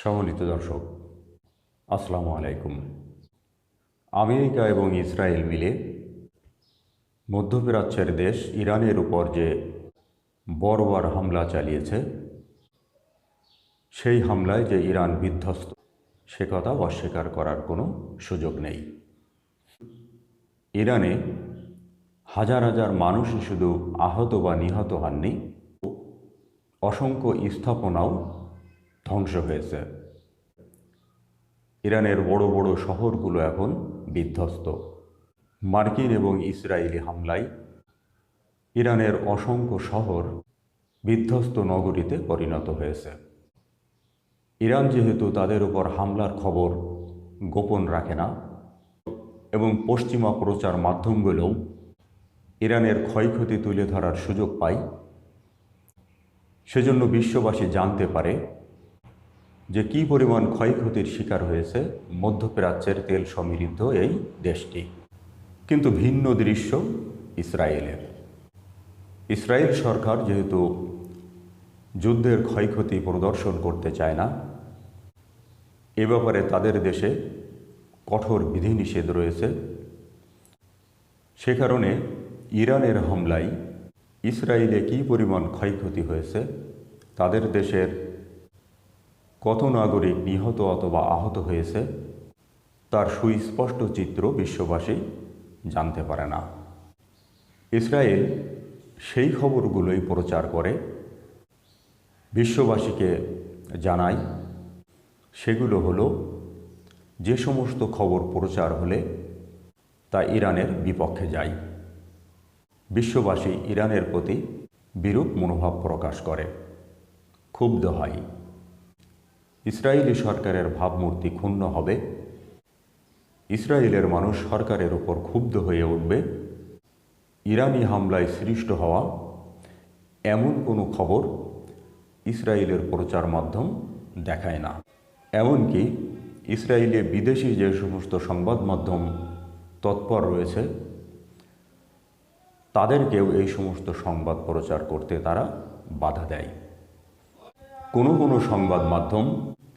সম্মানিত দর্শক, আসসালামু আলাইকুম। আমেরিকা এবং ইসরায়েল মিলে মধ্যপ্রাচ্যের দেশ ইরানের উপর যে বর্বর হামলা চালিয়েছে, সেই হামলায় যে ইরান বিধ্বস্ত, সে কথা অস্বীকার করার কোনো সুযোগ নেই। ইরানে হাজার হাজার মানুষই শুধু আহত বা নিহত হননি, অসংখ্য স্থাপনাও ধ্বংস হয়েছে। ইরানের বড় বড় শহরগুলো এখন বিধ্বস্ত। মার্কিন এবং ইসরায়েলি হামলায় ইরানের অসংখ্য শহর বিধ্বস্ত নগরীতে পরিণত হয়েছে। ইরান যেহেতু তাদের উপর হামলার খবর গোপন রাখে না এবং পশ্চিমা প্রচার মাধ্যমগুলোও ইরানের ক্ষয়ক্ষতি তুলে ধরার সুযোগ পায়, সেজন্য বিশ্ববাসী জানতে পারে যে কী পরিমাণ ক্ষয়ক্ষতির শিকার হয়েছে মধ্যপ্রাচ্যের তেল সমৃদ্ধ এই দেশটি। কিন্তু ভিন্ন দৃশ্য ইসরায়েলের। ইসরায়েল সরকার যেহেতু যুদ্ধের ক্ষয়ক্ষতি প্রদর্শন করতে চায় না, এ ব্যাপারে তাদের দেশে কঠোর বিধিনিষেধ রয়েছে। সে কারণে ইরানের হামলায় ইসরায়েলে কী পরিমাণ ক্ষয়ক্ষতি হয়েছে, তাদের দেশের কত নাগরিক নিহত অথবা আহত হয়েছে, তার সুস্পষ্ট চিত্র বিশ্ববাসী জানতে পারে না। ইসরায়েল সেই খবরগুলোই প্রচার করে, বিশ্ববাসীকে জানায়। সেগুলো হলো, যে সমস্ত খবর প্রচার হলে তা ইরানের বিপক্ষে যায়। বিশ্ববাসী ইরানের প্রতি বিরূপ মনোভাব প্রকাশ করে, ক্ষুব্ধ হয়। ইসরায়েলি সরকারের ভাবমূর্তি ক্ষুণ্ণ হবে, ইসরায়েলের মানুষ সরকারের উপর ক্ষুব্ধ হয়ে উঠবে। ইরানি হামলায় সৃষ্ট হওয়া এমন কোনো খবর ইসরায়েলের প্রচার মাধ্যম দেখায় না। এমনকি ইসরায়েলে বিদেশি যে সমস্ত সংবাদ মাধ্যম তৎপর রয়েছে, তাদেরকেও এই সমস্ত সংবাদ প্রচার করতে তারা বাধা দেয়। কোনো কোনো সংবাদ মাধ্যম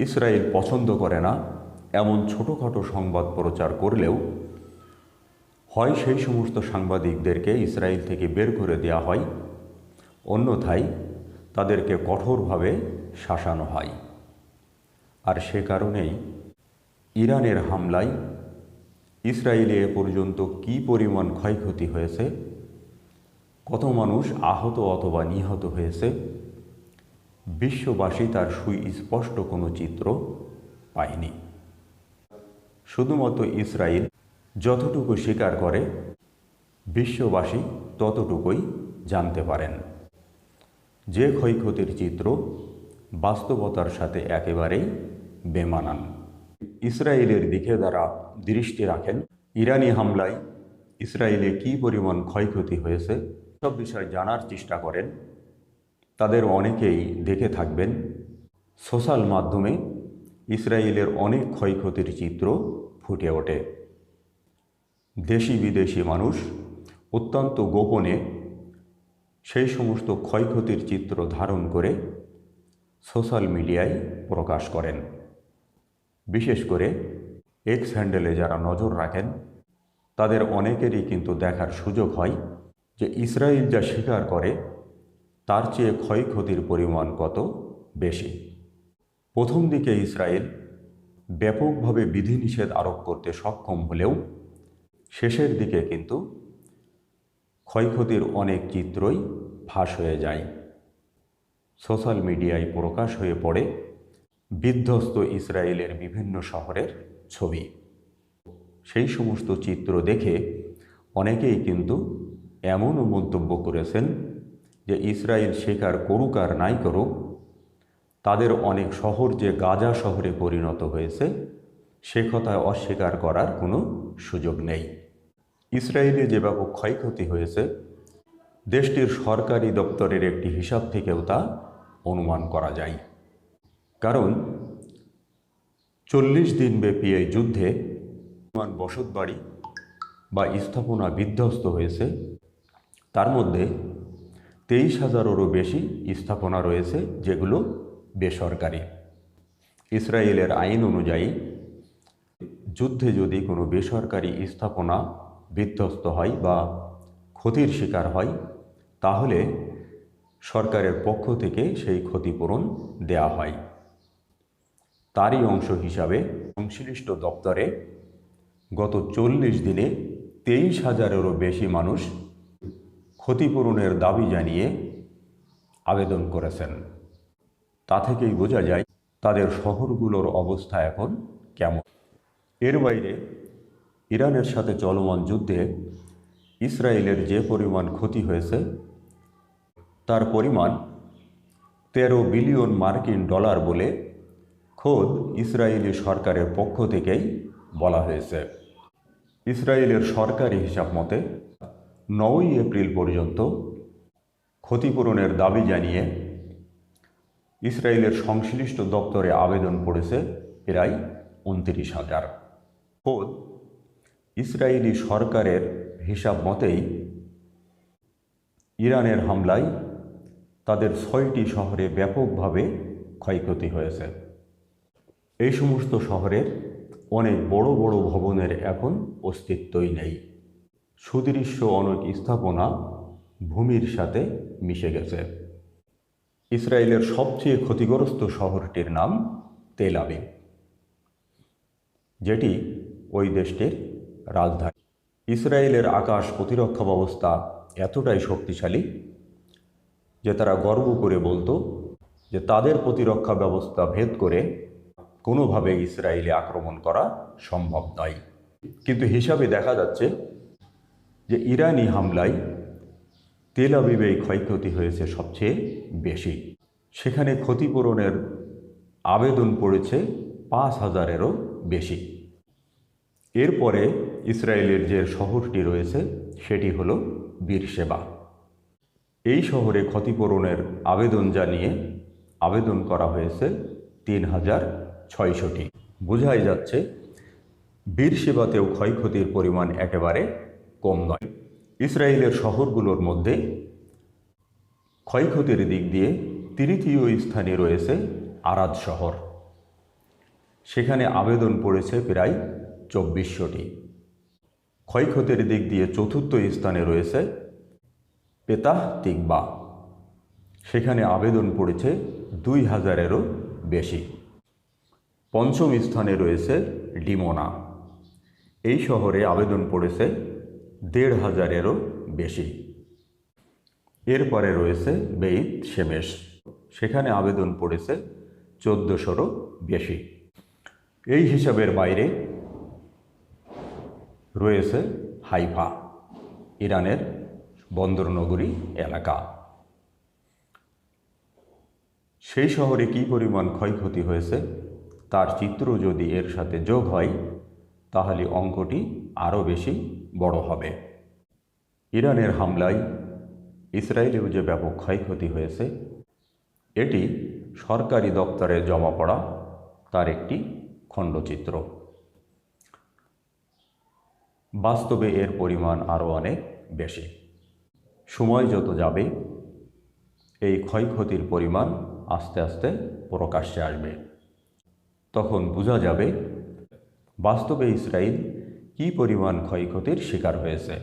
ইসরায়েল পছন্দ করে না এমন ছোটোখাটো সংবাদ প্রচার করলেও হয় সেই সমস্ত সাংবাদিকদেরকে ইসরায়েল থেকে বের করে দেওয়া হয়, অন্যথায় তাদেরকে কঠোরভাবে শাসানো হয়। আর সে কারণেই ইরানের হামলায় ইসরায়েলে এ পর্যন্ত কী পরিমাণ ক্ষয়ক্ষতি হয়েছে, কত মানুষ আহত অথবা নিহত হয়েছে, বিশ্ববাসী তার সুস্পষ্ট কোনো চিত্র পায়নি। শুধুমাত্র ইসরায়েল যতটুকু স্বীকার করে, বিশ্ববাসী ততটুকুই জানতে পারেন। যে ক্ষয়ক্ষতির চিত্র বাস্তবতার সাথে একেবারেই বেমানান। ইসরায়েলের দিকে যারা দৃষ্টি রাখেন, ইরানি হামলায় ইসরায়েলে কী পরিমাণ ক্ষয়ক্ষতি হয়েছে সব বিষয় জানার চেষ্টা করেন, তাদের অনেকেই দেখে থাকবেন সোশ্যাল মাধ্যমে ইসরায়েলের অনেক ক্ষয়ক্ষতির চিত্র ফুটে ওঠে। দেশি বিদেশি মানুষ অত্যন্ত গোপনে সেই সমস্ত ক্ষয়ক্ষতির চিত্র ধারণ করে সোশ্যাল মিডিয়ায় প্রকাশ করেন। বিশেষ করে এক্স হ্যান্ডেলে যারা নজর রাখেন, তাদের অনেকেরই কিন্তু দেখার সুযোগ হয় যে ইসরায়েল যা স্বীকার করে তার চেয়ে ক্ষয়ক্ষতির পরিমাণ কত বেশি। প্রথম দিকে ইসরায়েল ব্যাপকভাবে বিধিনিষেধ আরোপ করতে সক্ষম হলেও শেষের দিকে কিন্তু ক্ষয়ক্ষতির অনেক চিত্রই ফাঁস হয়ে যায়। সোশ্যাল মিডিয়ায় প্রকাশ হয়ে পড়ে বিধ্বস্ত ইসরায়েলের বিভিন্ন শহরের ছবি। সেই সমস্ত চিত্র দেখে অনেকেই কিন্তু এমনও মন্তব্য করেছেন যে ইসরায়েল স্বীকার করুক আর নাই করুক, তাদের অনেক শহর যে গাজা শহরে পরিণত হয়েছে, সে কথা অস্বীকার করার কোনো সুযোগ নেই। ইসরায়েলে যে ব্যাপক ক্ষয়ক্ষতি হয়েছে, দেশটির সরকারি দপ্তরের একটি হিসাব থেকেও তা অনুমান করা যায়। কারণ 40 দিনব্যাপী এই যুদ্ধে বসতবাড়ি বা স্থাপনা বিধ্বস্ত হয়েছে, তার মধ্যে 23,000-এরও বেশি স্থাপনা রয়েছে যেগুলো বেসরকারি। ইসরায়েলের আইন অনুযায়ী যুদ্ধে যদি কোনো বেসরকারি স্থাপনা বিধ্বস্ত হয় বা ক্ষতির শিকার হয়, তাহলে সরকারের পক্ষ থেকে সেই ক্ষতিপূরণ দেয়া হয়। তারই অংশ হিসাবে সংশ্লিষ্ট দপ্তরে গত 40 দিনে 23,000-এরও বেশি মানুষ ক্ষতিপূরণের দাবি জানিয়ে আবেদন করেছেন। তা থেকেই বোঝা যায় তাদের শহরগুলোর অবস্থা এখন কেমন। এর বাইরে ইরানের সাথে চলমান যুদ্ধে ইসরায়েলের যে পরিমাণ ক্ষতি হয়েছে তার পরিমাণ 13 বিলিয়ন মার্কিন ডলার বলে খোদ ইসরায়েলি সরকারের পক্ষ থেকেই বলা হয়েছে। ইসরায়েলের সরকারি হিসাব মতে 9 এপ্রিল পর্যন্ত ক্ষতিপূরণের দাবি জানিয়ে ইসরায়েলের সংশ্লিষ্ট দপ্তরে আবেদন পড়েছে প্রায় 29,000। খোদ ইসরায়েলি সরকারের হিসাব মতেই ইরানের হামলায় তাদের 6টি শহরে ব্যাপকভাবে ক্ষয়ক্ষতি হয়েছে। এই সমস্ত শহরের অনেক বড় বড় ভবনের এখন অস্তিত্বই নেই। সুদৃশ্য অনেক স্থাপনা ভূমির সাথে মিশে গেছে। ইসরায়েলের সবচেয়ে ক্ষতিগ্রস্ত শহরটির নাম তেল আবিব, যেটি ওই দেশটির রাজধানী। ইসরায়েলের আকাশ প্রতিরক্ষা ব্যবস্থা এতটাই শক্তিশালী যে তারা গর্ব করে বলতো যে তাদের প্রতিরক্ষা ব্যবস্থা ভেদ করে কোনোভাবে ইসরায়েলে আক্রমণ করা সম্ভব নয়। কিন্তু হিসাবে দেখা যাচ্ছে যে ইরানি হামলায় তেল আবিবেই ক্ষয়ক্ষতি হয়েছে সবচেয়ে বেশি। সেখানে ক্ষতিপূরণের আবেদন পড়েছে 5,000-এরও বেশি। এরপরে ইসরায়েলের যে শহরটি রয়েছে সেটি হলো বীরশেবা। এই শহরে ক্ষতিপূরণের আবেদন জানিয়ে আবেদন করা হয়েছে 3,600টি। বোঝাই যাচ্ছে বীরশেবাতেও ক্ষয়ক্ষতির পরিমাণ একেবারে কম নয়। ইসরায়েলের শহরগুলোর মধ্যে ক্ষয়ক্ষতির দিক দিয়ে তৃতীয় স্থানে রয়েছে আরাদ শহর। সেখানে আবেদন পড়েছে প্রায় 2,400টি। ক্ষয়ক্ষতির দিক দিয়ে চতুর্থ স্থানে রয়েছে পেতাহ তিকবা। সেখানে আবেদন পড়েছে 2,000-এরও বেশি। পঞ্চম স্থানে রয়েছে ডিমোনা। এই শহরে আবেদন পড়েছে 1,500-এরও বেশি। এরপরে রয়েছে বেইত শেমেশ। সেখানে আবেদন পড়েছে 1,400-রও বেশি। এই হিসাবের বাইরে রয়েছে হাইফা, ইরানের বন্দরনগরী এলাকা। সেই শহরে কী পরিমাণ ক্ষয়ক্ষতি হয়েছে তার চিত্র যদি এর সাথে যোগ হয় তাহলে অঙ্কটি আরও বেশি বড় হবে। ইরানের হামলায় ইসরায়েলেও যে ব্যাপক ক্ষয়ক্ষতি হয়েছে এটি সরকারি দপ্তরে জমা পড়া তার একটি খণ্ডচিত্র। বাস্তবে এর পরিমাণ আরও অনেক বেশি। সময় যত যাবে এই ক্ষয়ক্ষতির পরিমাণ আস্তে আস্তে প্রকাশ্যে আসবে। তখন বোঝা যাবে বাস্তবে ইসরায়েল কী পরিমাণ ক্ষয়ক্ষতির শিকার হয়েছে।